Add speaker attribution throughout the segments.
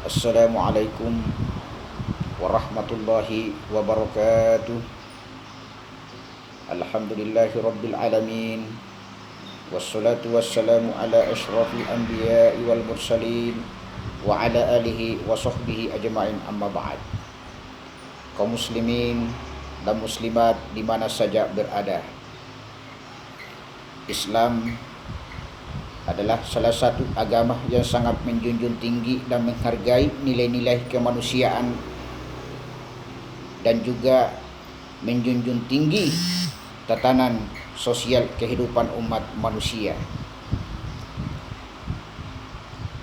Speaker 1: Assalamualaikum warahmatullahi wabarakatuh. Alhamdulillahi rabbil alamin. Wassalatu wassalamu ala asyrafil anbiya'i wal mursalin wa ala alihi wa sahbihi ajma'in, amma ba'd. Kaum muslimin dan muslimat di mana saja berada, Islam adalah salah satu agama yang sangat menjunjung tinggi dan menghargai nilai-nilai kemanusiaan dan juga menjunjung tinggi tatanan sosial kehidupan umat manusia.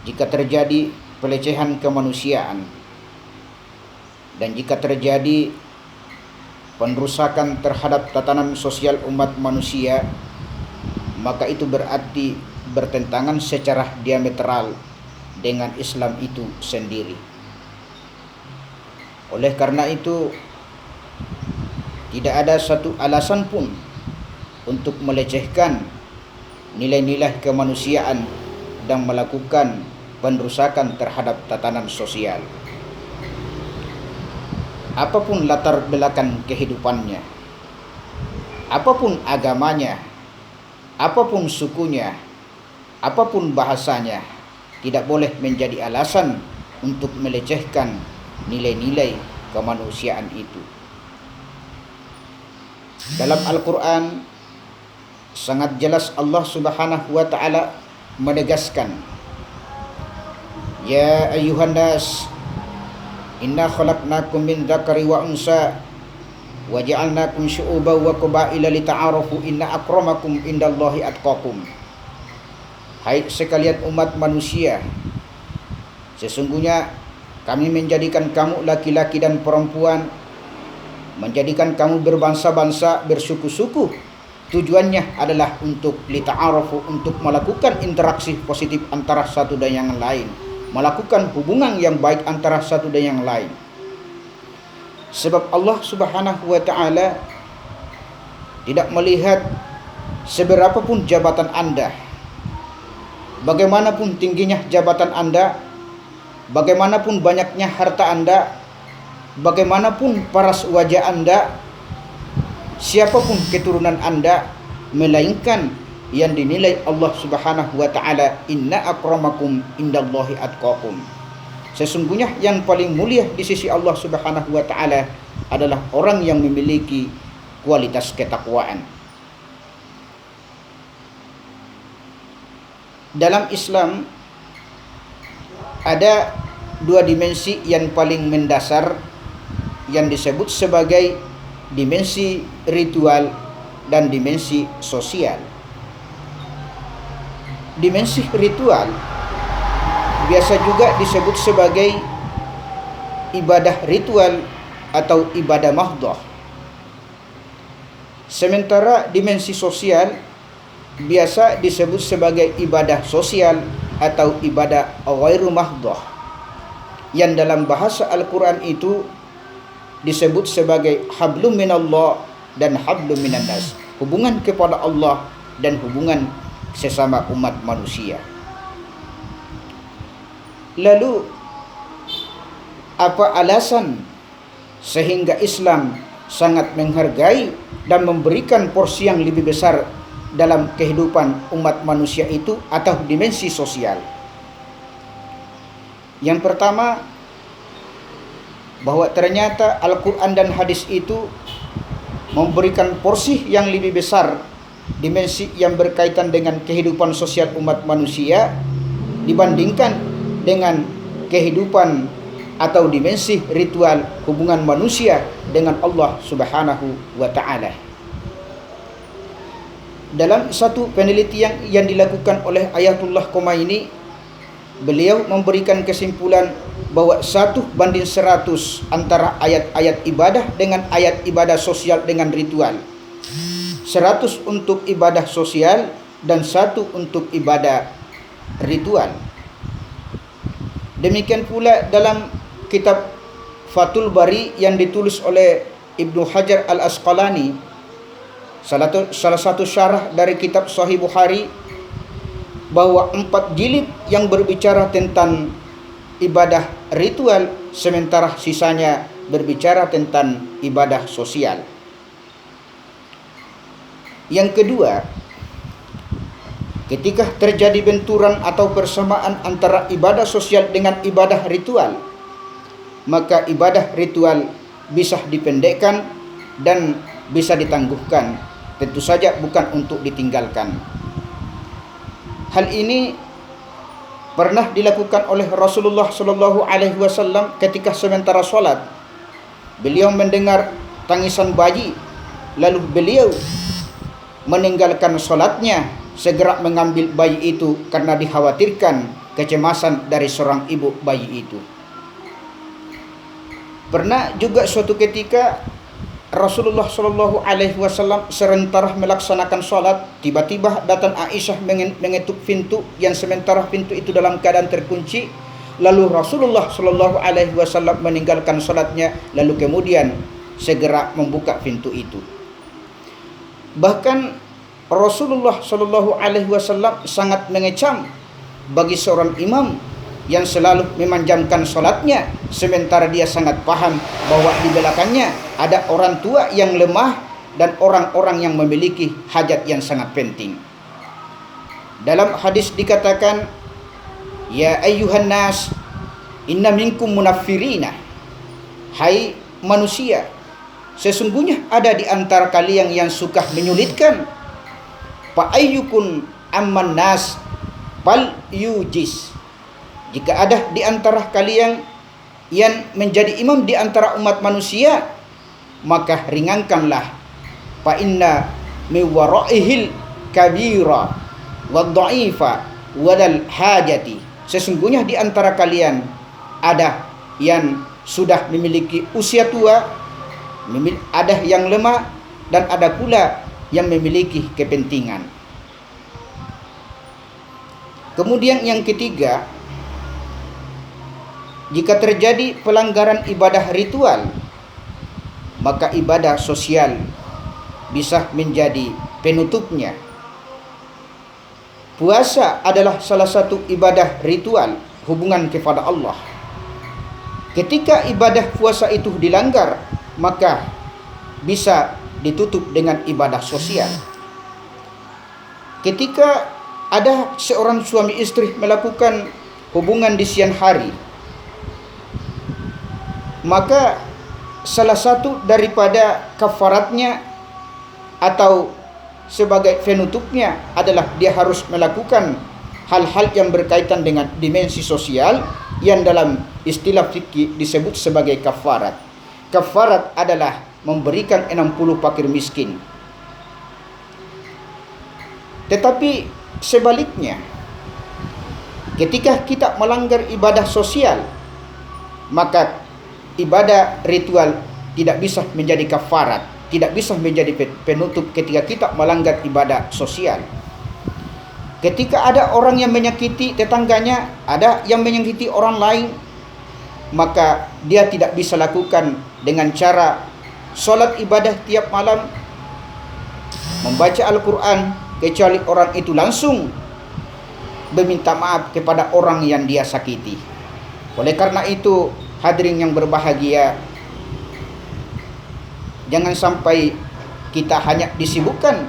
Speaker 1: Jika terjadi pelecehan kemanusiaan dan jika terjadi penrusakan terhadap tatanan sosial umat manusia, maka itu berarti bertentangan secara diametral dengan Islam itu sendiri. Oleh karena itu, tidak ada satu alasan pun untuk melecehkan nilai-nilai kemanusiaan dan melakukan penrusakan terhadap tatanan sosial. Apapun latar belakang kehidupannya, apapun agamanya, apapun sukunya, apapun bahasanya, tidak boleh menjadi alasan untuk melecehkan nilai-nilai kemanusiaan itu. Dalam Al-Quran sangat jelas Allah Subhanahu wa ta'ala menegaskan, Ya ayyuhan nas, inna khalaqnakum min dzakari wa unsa wa ja'alnakum syu'uban wa qabaila lita'arafu inna akramakum indallahi atqakum. Hai sekalian umat manusia, sesungguhnya kami menjadikan kamu laki-laki dan perempuan, menjadikan kamu berbangsa-bangsa, bersuku-suku. Tujuannya adalah untuk lita'arafu, untuk melakukan interaksi positif antara satu dan yang lain, melakukan hubungan yang baik antara satu dan yang lain. Sebab Allah Subhanahu wa ta'ala tidak melihat seberapapun jabatan Anda, bagaimanapun tingginya jabatan Anda, bagaimanapun banyaknya harta Anda, bagaimanapun paras wajah Anda, siapapun keturunan Anda, melainkan yang dinilai Allah Subhanahu wa ta'ala, inna akramakum indallahi atqakum. Sesungguhnya yang paling mulia di sisi Allah Subhanahu wa ta'ala adalah orang yang memiliki kualitas ketakwaan. Dalam Islam ada dua dimensi yang paling mendasar yang disebut sebagai dimensi ritual dan dimensi sosial. Dimensi ritual biasa juga disebut sebagai ibadah ritual atau ibadah mahdhah. Sementara dimensi sosial biasa disebut sebagai ibadah sosial atau ibadah ghairu mahdhah, yang dalam bahasa Al-Quran itu disebut sebagai hablum minallah dan hablum minan nas, hubungan kepada Allah dan hubungan sesama umat manusia. Lalu apa alasan sehingga Islam sangat menghargai dan memberikan porsi yang lebih besar dalam kehidupan umat manusia itu atau dimensi sosial? Yang pertama, bahwa ternyata Al-Quran dan hadis itu memberikan porsi yang lebih besar, dimensi yang berkaitan dengan kehidupan sosial umat manusia dibandingkan dengan kehidupan atau dimensi ritual hubungan manusia dengan Allah Subhanahu wa ta'ala. Dalam satu penelitian yang dilakukan oleh Ayatullah Khomeini, beliau memberikan kesimpulan bahwa 1:100 antara ayat-ayat ibadah dengan ayat ibadah sosial dengan ritual. 100 untuk ibadah sosial dan 1 untuk ibadah ritual. Demikian pula dalam kitab Fathul Bari yang ditulis oleh Ibnu Hajar Al-Asqalani, salah satu syarah dari kitab Sahih Bukhari, bahwa 4 jilid yang berbicara tentang ibadah ritual, sementara sisanya berbicara tentang ibadah sosial. Yang kedua, ketika terjadi benturan atau persamaan antara ibadah sosial dengan ibadah ritual, maka ibadah ritual bisa dipendekkan dan bisa ditangguhkan. Tentu saja bukan untuk ditinggalkan. Hal ini pernah dilakukan oleh Rasulullah SAW ketika sementara sholat. Beliau mendengar tangisan bayi, lalu beliau meninggalkan sholatnya, segera mengambil bayi itu karena dikhawatirkan kecemasan dari seorang ibu bayi itu. Pernah juga suatu ketika Rasulullah SAW sementara melaksanakan sholat, tiba-tiba datang Aisyah mengetuk pintu yang sementara pintu itu dalam keadaan terkunci. Lalu Rasulullah SAW meninggalkan sholatnya, lalu kemudian segera membuka pintu itu. Bahkan Rasulullah SAW sangat mengecam bagi seorang imam yang selalu memanjangkan sholatnya, sementara dia sangat paham bahwa di belakangnya ada orang tua yang lemah dan orang-orang yang memiliki hajat yang sangat penting. Dalam hadis dikatakan, ya ayyuhan nas, inna minkum munaffirina. Hai manusia, sesungguhnya ada di antara kalian yang suka menyulitkan. Fa ayyukun amman nas fal yujis. Jika ada di antara kalian yang menjadi imam di antara umat manusia, maka ringankanlah. Fa inna mi waraihil kabira wad dha'ifa wadal hajati. Sesungguhnya di antara kalian ada yang sudah memiliki usia tua, ada yang lemah, dan ada pula yang memiliki kepentingan. Kemudian yang ketiga, jika terjadi pelanggaran ibadah ritual, maka ibadah sosial bisa menjadi penutupnya. Puasa adalah salah satu ibadah ritual hubungan kepada Allah. Ketika ibadah puasa itu dilanggar, maka bisa ditutup dengan ibadah sosial. Ketika ada seorang suami istri melakukan hubungan di siang hari, maka salah satu daripada kafaratnya atau sebagai penutupnya adalah dia harus melakukan hal-hal yang berkaitan dengan dimensi sosial yang dalam istilah fikih disebut sebagai kafarat. Kafarat adalah memberikan 60 fakir miskin. Tetapi sebaliknya, ketika kita melanggar ibadah sosial, maka ibadah ritual tidak bisa menjadi kafarat, tidak bisa menjadi penutup ketika kita melanggar ibadah sosial. Ketika ada orang yang menyakiti tetangganya, ada yang menyakiti orang lain, maka dia tidak bisa lakukan dengan cara sholat ibadah tiap malam, membaca Al-Quran, kecuali orang itu langsung meminta maaf kepada orang yang dia sakiti. Oleh karena itu, hadirin yang berbahagia, jangan sampai kita hanya disibukkan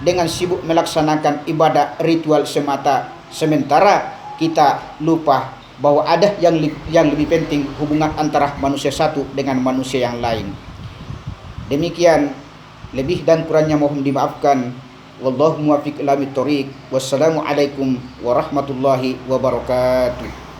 Speaker 1: dengan sibuk melaksanakan ibadah ritual semata, sementara kita lupa bahwa ada yang lebih penting, hubungan antara manusia satu dengan manusia yang lain. Demikian, lebih dan kurangnya mohon dimaafkan. Wallahu muwaffiq ila thoriq. Wassalamualaikum warahmatullahi wabarakatuh.